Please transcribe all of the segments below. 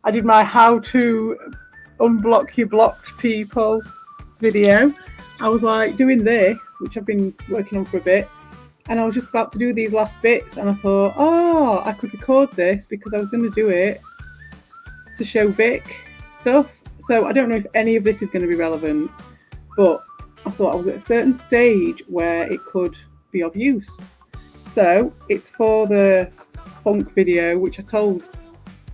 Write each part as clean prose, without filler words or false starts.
I did my how to unblock your blocked people video. I was like doing this, which I've been working on for a bit, and I was just about to do these last bits, and I thought, oh, I could record this because I was going to do it to show Vic stuff. So I don't know if any of this is going to be relevant, but I thought I was at a certain stage where it could be of use. So it's for the funk video, which I told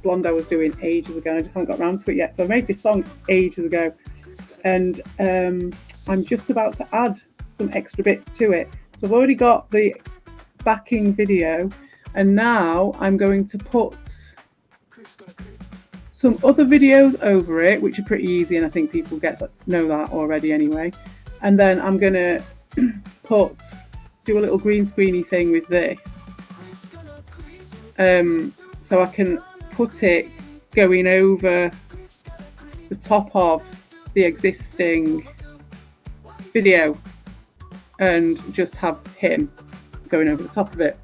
Blonde I was doing ages ago, and I just haven't got around to it yet. So I made this song ages ago, and I'm just about to add some extra bits to it. So I've already got the backing video, and now I'm going to put some other videos over it, which are pretty easy, and I think people know that already anyway. And then I'm going to do a little green screeny thing with this, so I can put it going over the top of the existing video and just have him going over the top of it.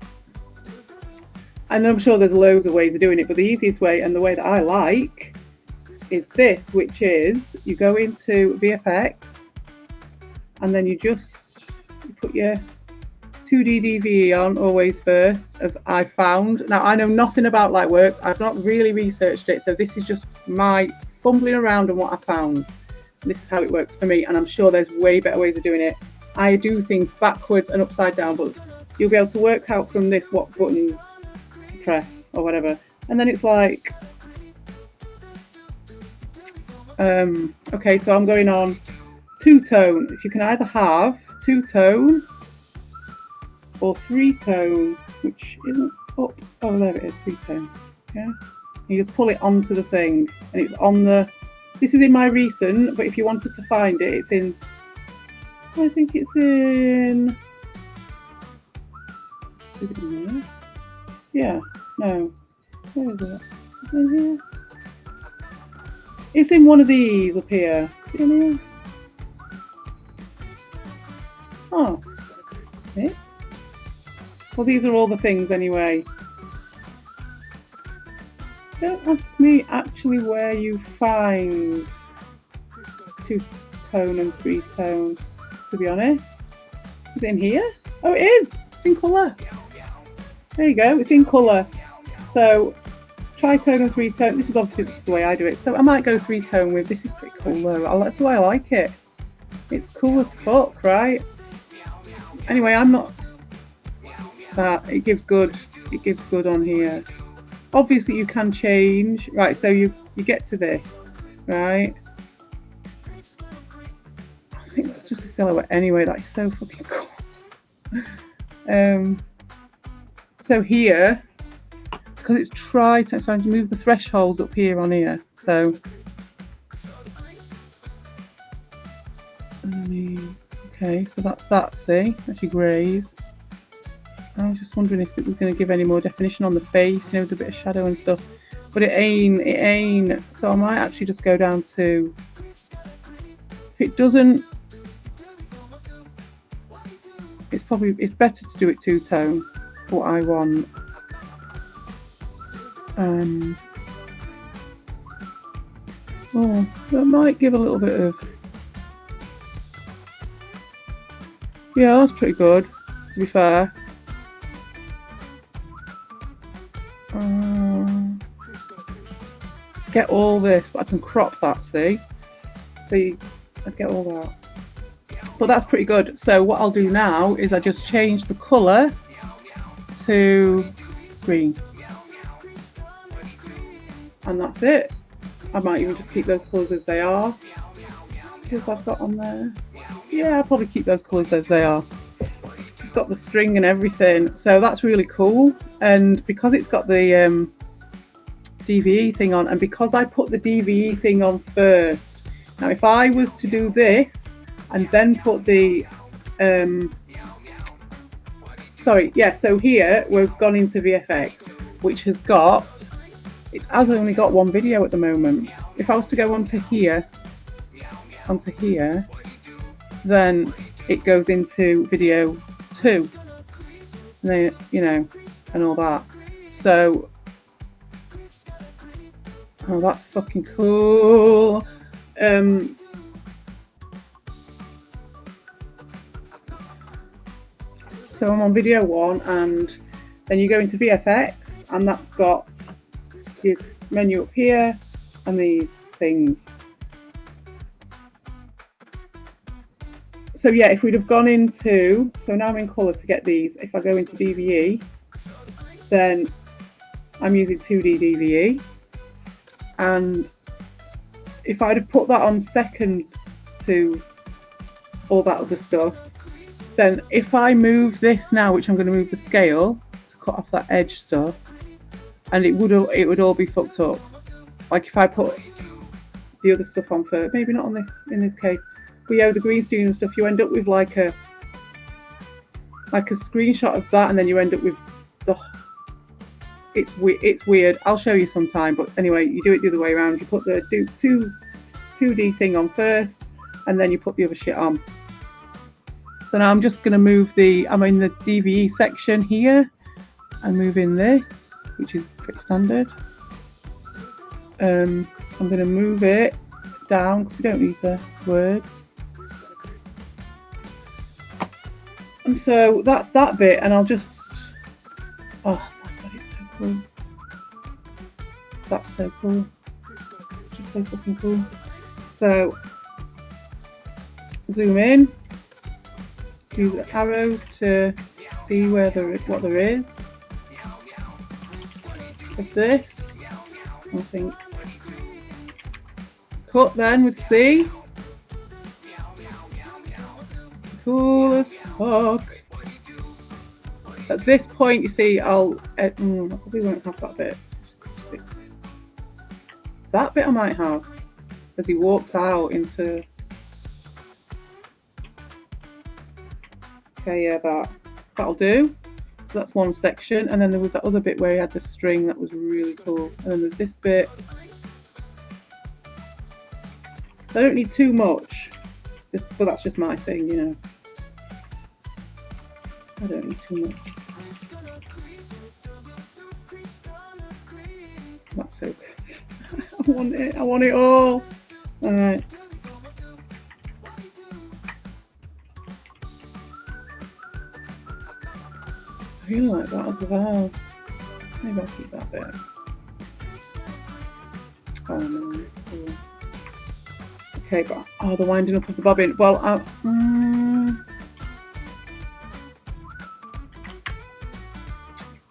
And I'm sure there's loads of ways of doing it, but the easiest way, and the way that I like, is this, which is you go into VFX and then you put your 2D DVE on always first, as I found. Now, I know nothing about Lightworks. I've not really researched it, so this is just my fumbling around and what I found. This is how it works for me, and I'm sure there's way better ways of doing it. I do things backwards and upside down, but you'll be able to work out from this what buttons to press or whatever. And then it's like, okay, so I'm going on two-tone. If you can either have two-tone or three-tone, which isn't up. Oh, there it is, three-tone. Okay, you just pull it onto the thing, and it's on the. This is in my recent, but if you wanted to find it, it's in. I think it's in. Is it in there? Yeah. No. Where is it? Is it in here? It's in one of these up here. Is it in here? Oh. Okay. Well, these are all the things anyway. Don't ask me actually where you find two-tone and three-tone, to be honest. Is it in here? Oh, it is! It's in colour. There you go, it's in colour. So, tritone and three-tone. This is obviously just the way I do it. So I might go three-tone with. This is pretty cool though. That's why I like it. It's cool as fuck, right? Anyway, I'm not... That it gives good on here. Obviously you can change, right? So you get to this, right? I think that's just a silhouette anyway. That is so fucking cool. So here, because it's tritone, so I can move the thresholds up here on here. So okay, so that's that. See, that's your greys. I was just wondering if it was going to give any more definition on the face, you know, with a bit of shadow and stuff. But it ain't. So I might actually just go down to, if it doesn't, it's better to do it two-tone, what I want. Oh, that might give a little bit of, yeah, that's pretty good, to be fair. Get all this, but I can crop that, see? I get all that. But that's pretty good. So what I'll do now is I just change the colour to green. And that's it. I might even just keep those colours as they are. Because I've got on there. Yeah, I'll probably keep those colours as they are. It's got the string and everything. So that's really cool. And because it's got the DVE thing on, and because I put the DVE thing on first. Now if I was to do this and then put the so here we've gone into VFX, which has only got one video at the moment. If I was to go onto here, then it goes into video 2, and then, you know, and all that. So Oh, that's fucking cool. So I'm on video 1, and then you go into VFX, and that's got your menu up here and these things. So yeah, if we'd have gone into, so now I'm in colour to get these, if I go into DVE, then I'm using 2D DVE, and if I'd have put that on second to all that other stuff, then if I move this now, which I'm going to move the scale to cut off that edge stuff, and it would all be fucked up. Like if I put the other stuff on first, maybe not on this in this case, but yeah, with the green screen and stuff, you end up with like a screenshot of that, and then you end up with the. It's weird. I'll show you sometime, but anyway, you do it the other way around. You put the 2D thing on first, and then you put the other shit on. So now I'm just going to move I'm in the DVE section here, and move in this, which is pretty standard. I'm going to move it down because we don't need the words. And so that's that bit, and I'll just, oh my god, it's so cool. That's so cool. It's just so fucking cool. So zoom in. Use the arrows to see what there is of this. I think cut then with C. Cool as fuck. At this point, you see, I probably won't have that bit. That bit I might have, as he walks out into. Okay, yeah, that'll do. So that's one section, and then there was that other bit where he had the string that was really cool. And then there's this bit. I don't need too much, but that's just my thing, you know. I don't need too much. That's so good. I want it. I want it all. All right. I really like that as well. Maybe I'll keep that bit. Oh no, cool. Okay, but the winding up of the bobbin. Well,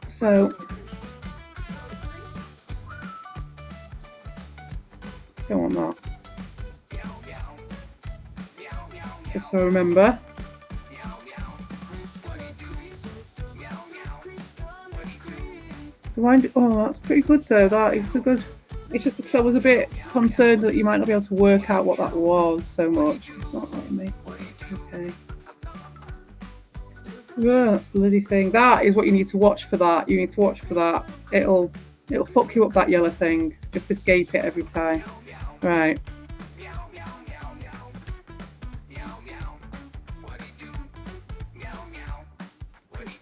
so don't want that. Just so I remember. That's pretty good though. That is a good. It's just because I was a bit concerned that you might not be able to work out what that was so much. It's not letting me. It's okay. Yeah, that's the bloody thing. That is what you need to watch for. That you need to watch for that. It'll fuck you up, that yellow thing. Just escape it every time. Right.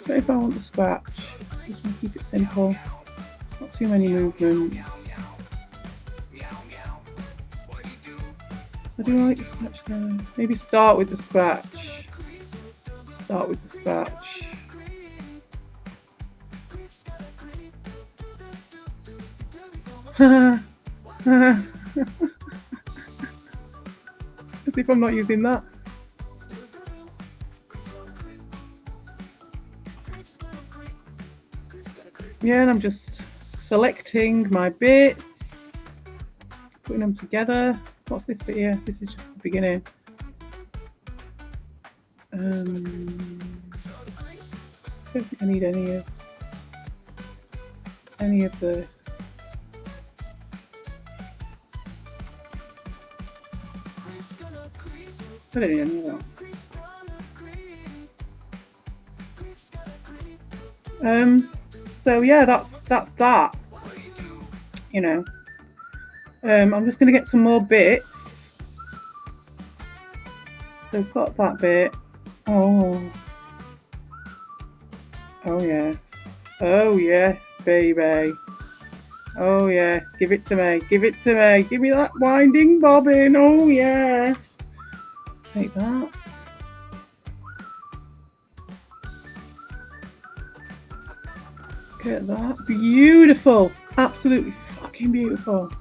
But if I want to scratch, just want to keep it simple. Not too many movements. I do like the scratch though. Maybe start with the scratch. Start with the scratch. As if I'm not using that. Yeah, and I'm just selecting my bits, putting them together. What's this bit here? This is just the beginning. I don't think I need any of this. I don't need any of that. So yeah, that's that. You know. I'm just going to get some more bits. So I've got that bit. Oh yes. Oh yes, baby. Oh yes, give it to me, give it to me, give me that winding bobbin. Oh yes, take that. Look at that, beautiful, absolutely fucking beautiful.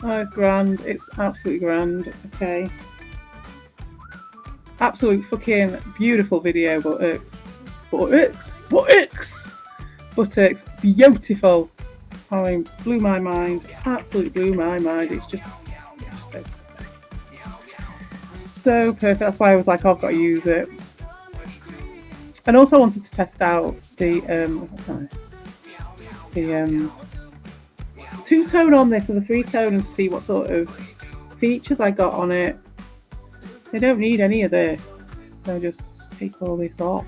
Oh, it's grand. It's absolutely grand. Okay. Absolute fucking beautiful video, buttocks. Buttocks. Buttocks. Buttocks. Beautiful. I mean, blew my mind. Absolutely blew my mind. It's just so perfect. So perfect. That's why I was like, oh, I've got to use it. And also I wanted to test out the what's nice? The two-tone on this and the three-tone and to see what sort of features I got on it. I don't need any of this, so just take all this off.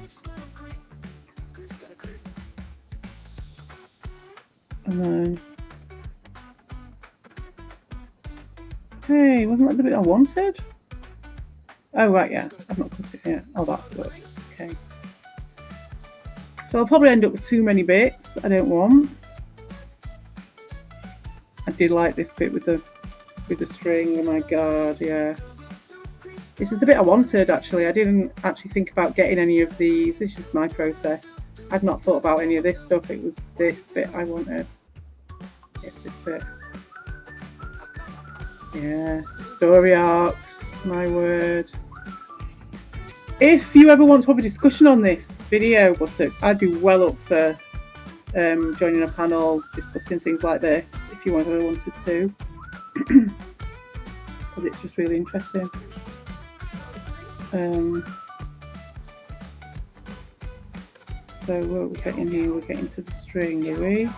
And then, hey, wasn't that the bit I wanted? Oh right, yeah, I've not put it yet. Oh, that's good. Okay. So I'll probably end up with too many bits I don't want. I did like this bit with the string. Oh my god, yeah. This is the bit I wanted actually. I didn't actually think about getting any of these. This is just my process. I'd not thought about any of this stuff. It was this bit I wanted. It's this bit. Yes, the story arcs, my word. If you ever want to have a discussion on this video, Buttock, I'd be well up for joining a panel, discussing things like this, if you ever wanted to. Because it's just really interesting. So what are we getting here? We're getting to the string, are we?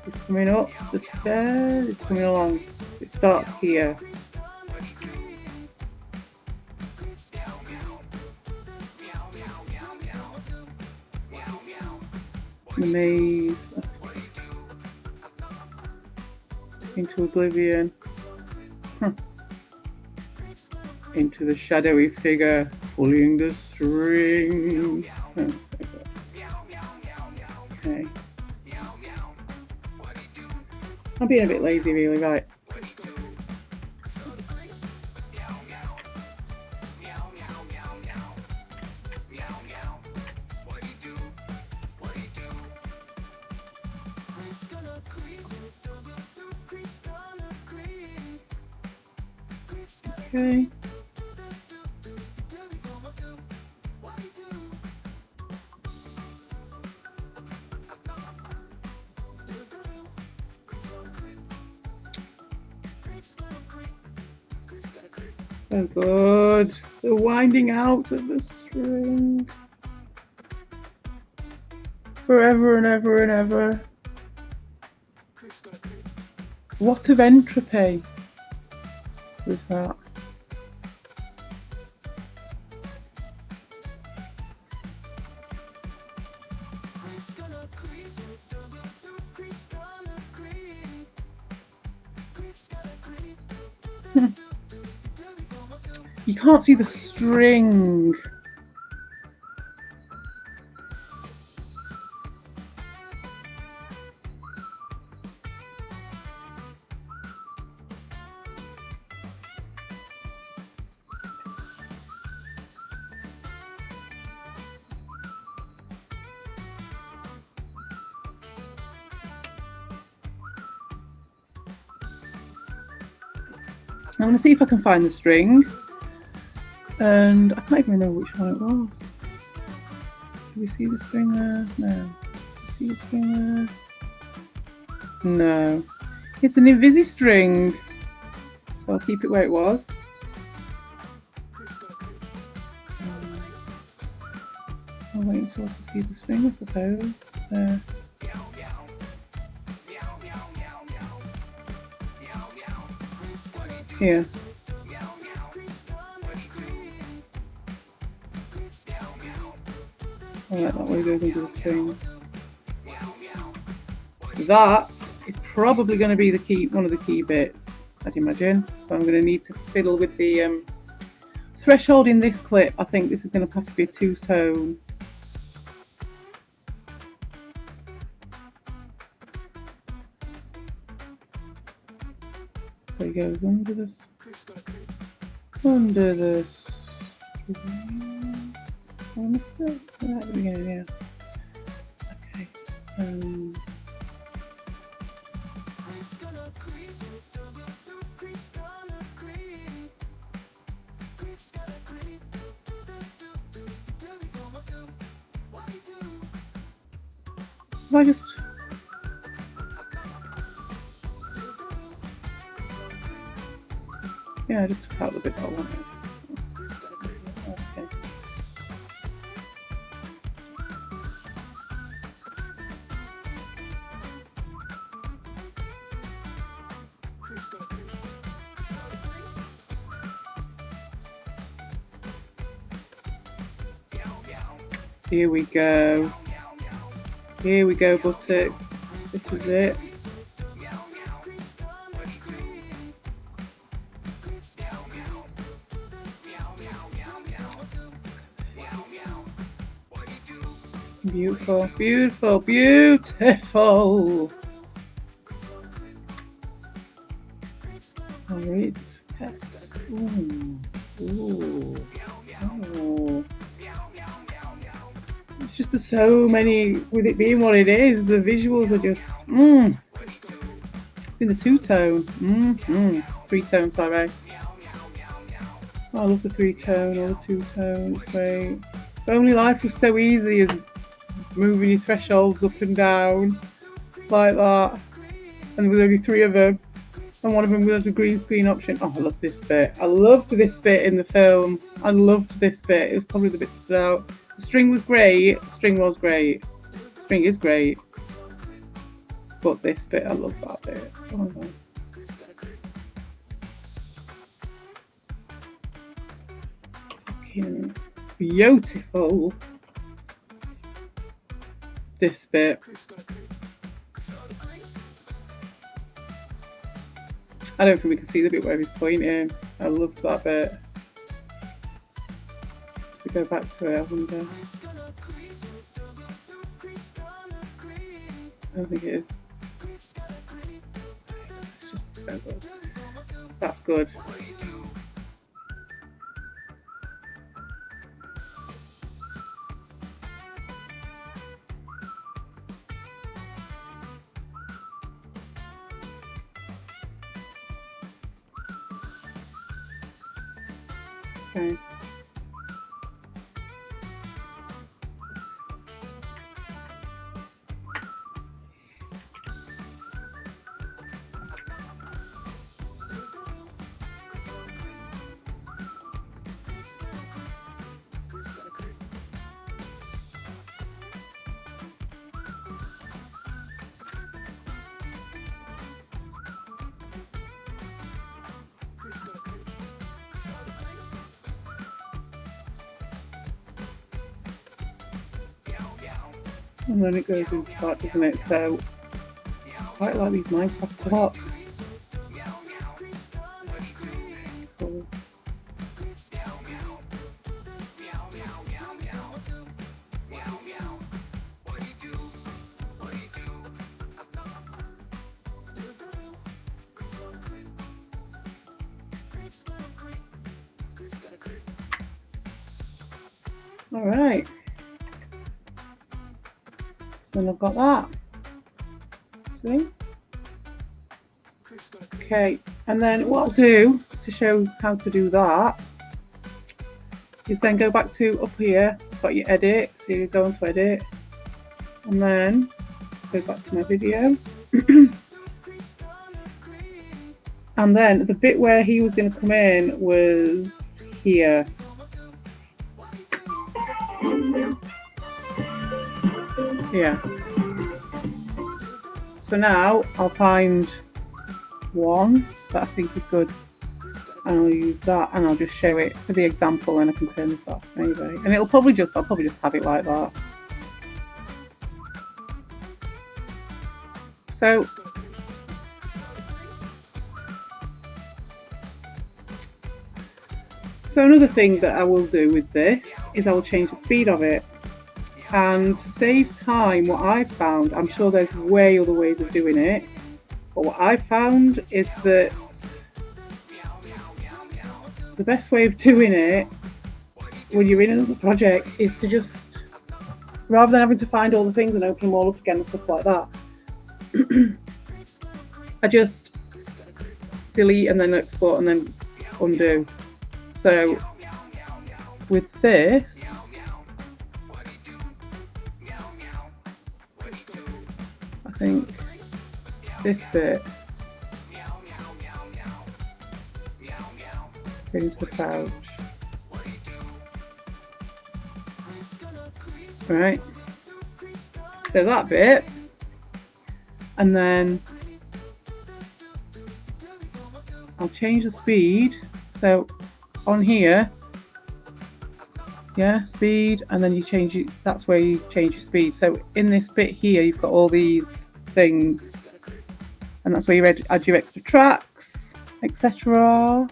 It's coming up the stairs, it's coming along. It starts here. The maze. Into oblivion. Into the shadowy figure pulling the string. Okay. I'm being a bit lazy really, right. Okay. So good. The winding out of the string. Forever and ever and ever. What of entropy with that. You can't see the string. I'm going to see if I can find the string. And I can't even remember which one it was. Do we see the string there? No. See the string there? No. It's an invisi string. So I'll keep it where it was. I'll wait until I can see the string, I suppose. There. Here. I'll let that way goes into the string. That is probably going to be the key, one of the key bits, I'd imagine. So I'm going to need to fiddle with the threshold in this clip. I think this is going to have to be a two-tone So he goes under this. Under this. I missed it. Right at the beginning, yeah. Okay. I just. Yeah, I just took out the bit that I wanted. Okay. Here we go. Here we go, buttocks. This is it. Beautiful, beautiful, beautiful. Alright, pets. Ooh, ooh, oh. It's just there's so many, with it being what it is, the visuals are just, in the two-tone, three-tone, sorry. Oh, I love the three-tone or the two-tone, it's great. If only life was so easy as moving your thresholds up and down like that, and with only 3 of them, and one of them with a green screen option. Oh, I love this bit. I loved this bit in the film. I loved this bit. It was probably the bit that stood out. The string was great. The string was great. The string is great. But this bit, I love that bit. Oh, fucking beautiful. This bit. I don't think we can see the bit where he's pointing. I loved that bit. If we go back to it, I wonder. I don't think it is. It's just so good. That's good. Okay. And then it goes into that, doesn't it? So I quite like these Minecraft blocks. Cool. All right. So then I've got that. See? Okay, and then what I'll do to show how to do that is then go back to up here, I've got your edit, so you go into edit, and then go back to my video. And then the bit where he was going to come in was here. Yeah. So now I'll find one that I think is good, and I'll use that, and I'll just show it for the example, and I can turn this off anyway. And I'll probably just have it like that. So another thing that I will do with this is I will change the speed of it. And to save time, what I've found, I'm sure there's way other ways of doing it, but what I've found is that the best way of doing it when you're in another project is to just, rather than having to find all the things and open them all up again and stuff like that, I just delete and then export and then undo. So with this, I think this bit into the pouch. Right, so that bit, and then I'll change the speed. So on here, yeah, speed, and then you change it, that's where you change your speed. So in this bit here, you've got all these things, and that's where you add your extra tracks, etc.,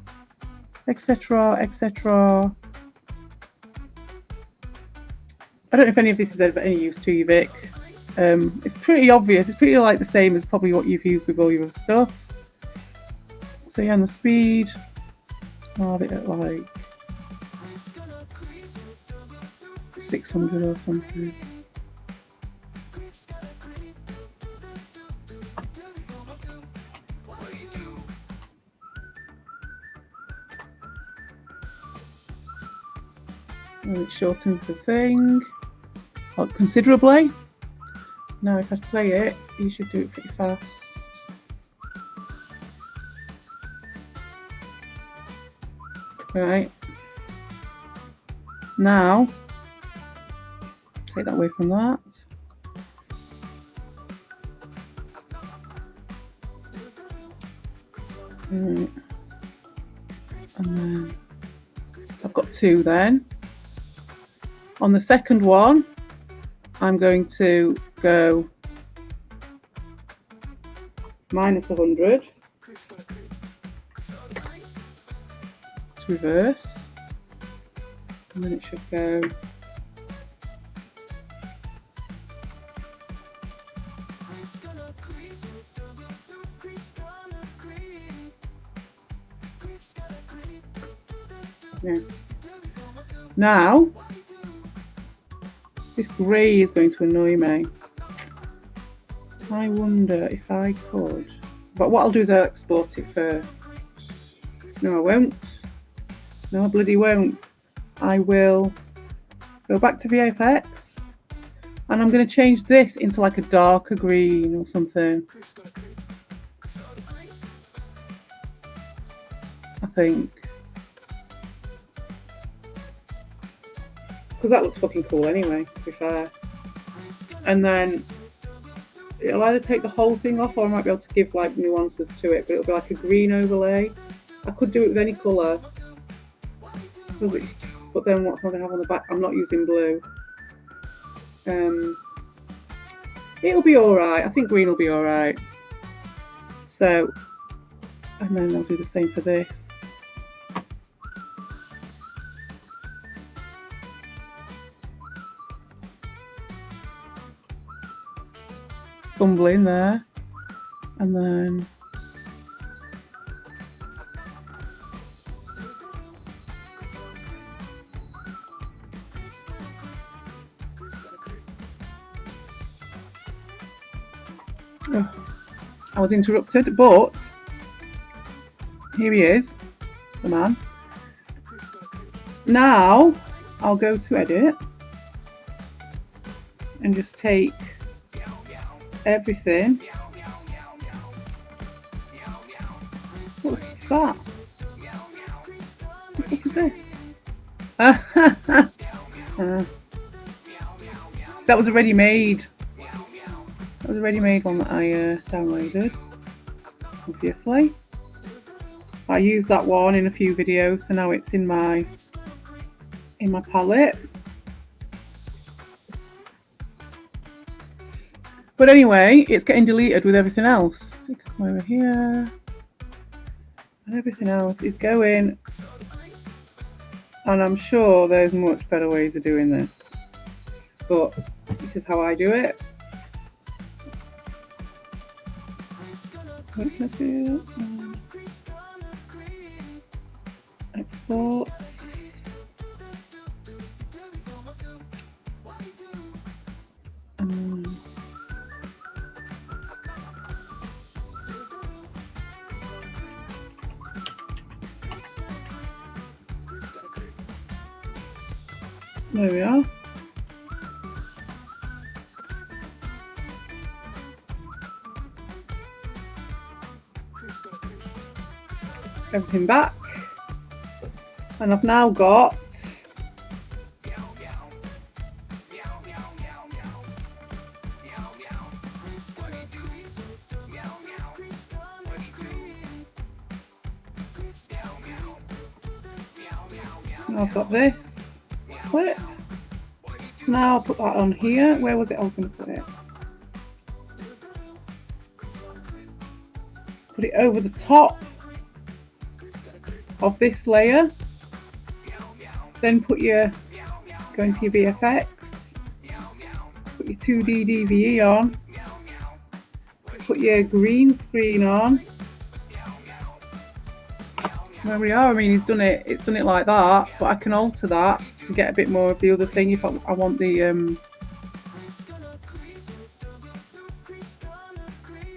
etc., etc. I don't know if any of this is of any use to you, Vic. It's pretty obvious. It's pretty like the same as probably what you've used with all your other stuff. So yeah, and the speed, I'll have it at like 600 or something. And it shortens the thing considerably. Now if I play it, you should do it pretty fast. Right. Now, take that away from that. Right. And then I've got two then. On the second one, I'm going to go minus 100 to reverse, and then it should go yeah. Now this grey is going to annoy me. I wonder if I could, but what I'll do is I'll export it first. No, I won't. No, I bloody won't. I will go back to VFX, and I'm going to change this into like a darker green or something. I think. Because that looks fucking cool anyway, to be fair. And then it'll either take the whole thing off, or I might be able to give like nuances to it, but it'll be like a green overlay. I could do it with any colour. But then what am I going to have on the back? I'm not using blue. It'll be alright. I think green will be alright. So, and then I'll do the same for this. Fumbling there, and then I was interrupted, but here he is, the man. Now I'll go to edit and just take everything. What is that? What the fuck is this? That was a ready-made. That was a ready-made one that I downloaded. Obviously, I used that one in a few videos, so now it's in my palette. But anyway, it's getting deleted with everything else. Come over here, and everything else is going. And I'm sure there's much better ways of doing this, but this is how I do it. export. There we are. Everything back, and I've now got this clip. So now I'll put that on here. Where was it I was going to put it? Put it over the top of this layer. Then go into your VFX, put your 2D DVE on, put your green screen on. There we are. I mean, it's done it like that, but I can alter that to get a bit more of the other thing if I want the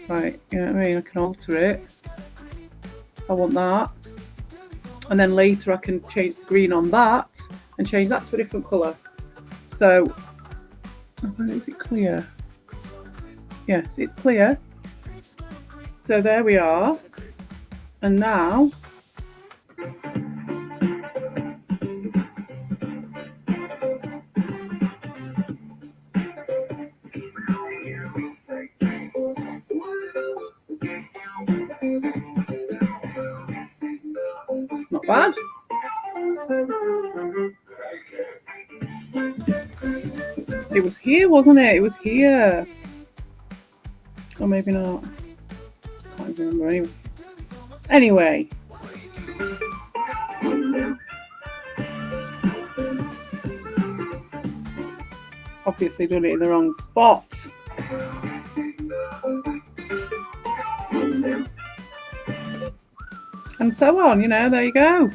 right, you know what I mean? I can alter it. I want that, and then later I can change the green on that and change that to a different colour. So, is it clear? Yes, it's clear. So there we are, and now not bad. It was here, wasn't it? It was here. Or maybe not. Can't even remember anyway. Obviously done it in the wrong spot. And so on, you know, there you go.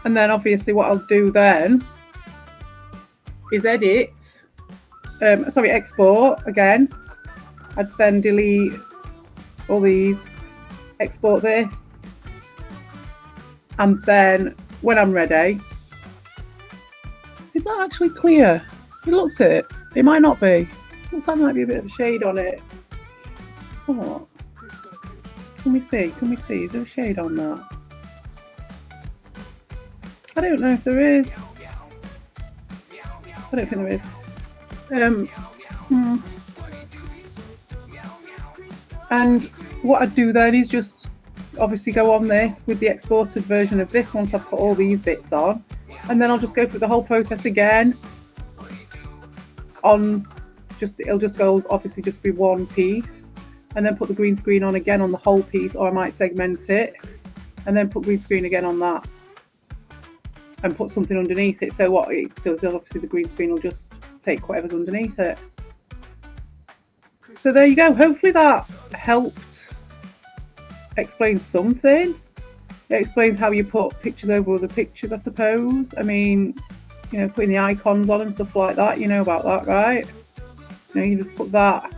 And then obviously what I'll do then is export again. I'd then delete all these, export this, and then when I'm ready, is that actually clear? It looks it. It might not be. It looks like there might be a bit of a shade on it. Somewhat. Can we see? Is there a shade on that? I don't know if there is. I don't think there is. And what I'd do then is just obviously go on this with the exported version of this once I've put all these bits on, and then I'll just go through the whole process again. It'll just go, obviously just be one piece, and then put the green screen on again on the whole piece, or I might segment it and then put green screen again on that and put something underneath it. So what it does is obviously the green screen will just take whatever's underneath it. So there you go. Hopefully that helped explain something. It explains how you put pictures over other pictures, I suppose. I mean, you know, putting the icons on and stuff like that. You know about that, right? You know, you just put that.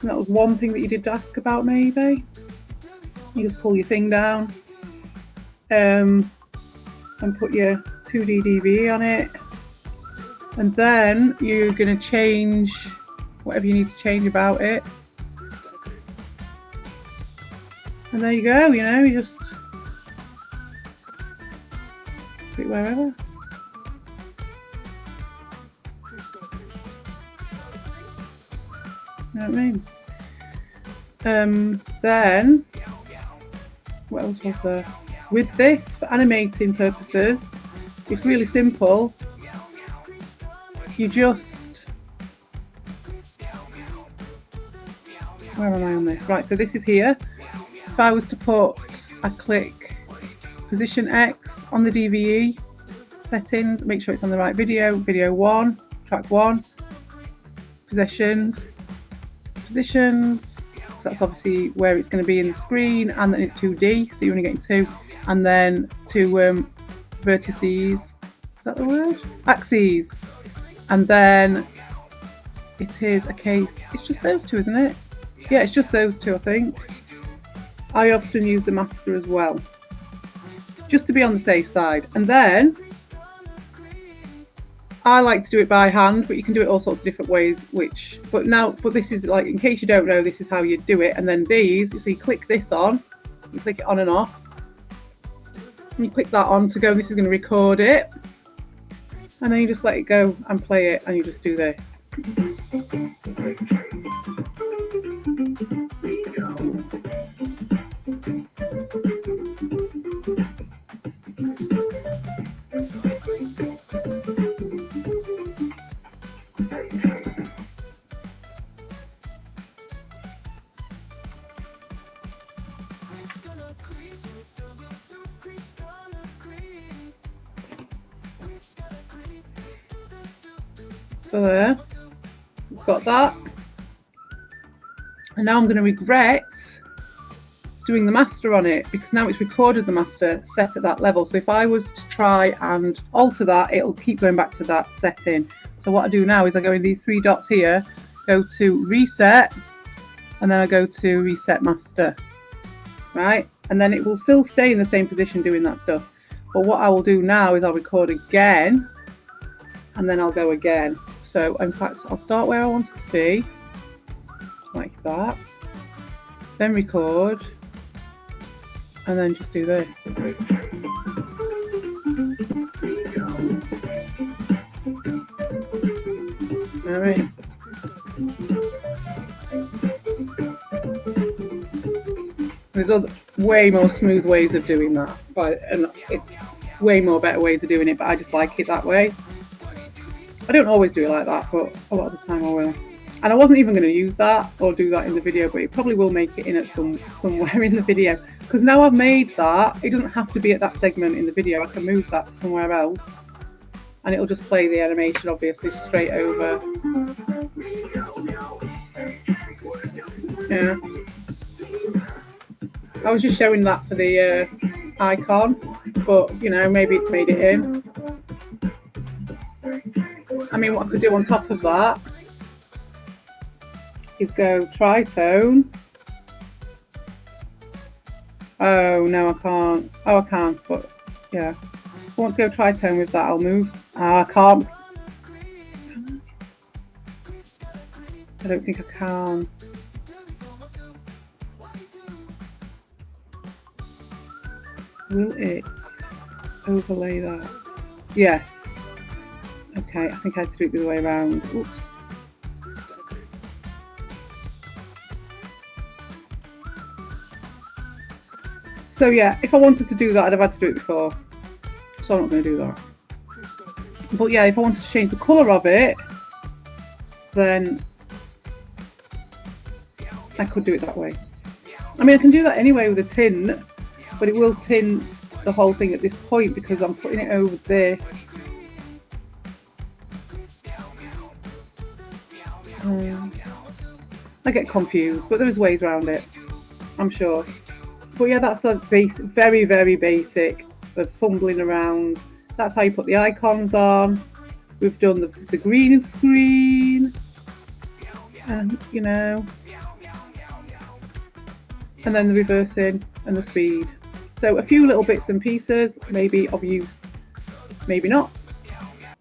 And that was one thing that you did ask about, maybe. You just pull your thing down and put your 2D DVE on it. And then you're going to change whatever you need to change about it. And there you go, you know, you just put it wherever. You know what I mean? Then, what else was there? With this, for animating purposes, it's really simple. You just, where am I on this? Right, so this is here. If I was to put, I click position X on the DVE settings, make sure it's on the right video 1, track 1, positions, because that's obviously where it's going to be in the screen, and then it's 2D, so you're only getting 2, and then 2 vertices, is that the word? Axes, and then it is a case, it's just those 2, isn't it? Yeah, it's just those 2, I think. I often use the master as well, just to be on the safe side. And then I like to do it by hand, but you can do it all sorts of different ways, but this is like, in case you don't know, this is how you do it. And then these, so you click this on, you click it on and off, and you click that on to go, this is going to record it, and then you just let it go and play it, and you just do this. So there, we've got that. And now I'm going to regret doing the master on it, because now it's recorded the master set at that level. So if I was to try and alter that, it'll keep going back to that setting. So what I do now is I go in these 3 dots here, go to reset, and then I go to reset master, right? And then it will still stay in the same position doing that stuff. But what I will do now is I'll record again, and then I'll go again. So in fact, I'll start where I want it to be, like that, then record, and then just do this. All right. There's way more smooth ways of doing that, and it's way more better ways of doing it, but I just like it that way. I don't always do it like that, but a lot of the time I will. And I wasn't even going to use that or do that in the video, but it probably will make it in at somewhere in the video. Because now I've made that, it doesn't have to be at that segment in the video. I can move that to somewhere else, and it'll just play the animation, obviously, straight over. Yeah. I was just showing that for the icon, but you know, maybe it's made it in. I mean, what I could do on top of that is go tritone. Oh no, I can't. Oh, I can, but yeah. If I want to go tritone with that, I'll move. I can't. I don't think I can. Will it overlay that? Yes. Okay, I think I had to do it the other way around. Oops. So yeah, if I wanted to do that, I'd have had to do it before. So I'm not going to do that. But yeah, if I wanted to change the colour of it, then I could do it that way. I mean, I can do that anyway with a tint, but it will tint the whole thing at this point because I'm putting it over this. I get confused, but there's ways around it, I'm sure. But yeah, that's the basic, very, very basic of fumbling around. That's how you put the icons on. We've done the green screen, and you know, and then the reversing and the speed. So a few little bits and pieces, maybe of use, maybe not.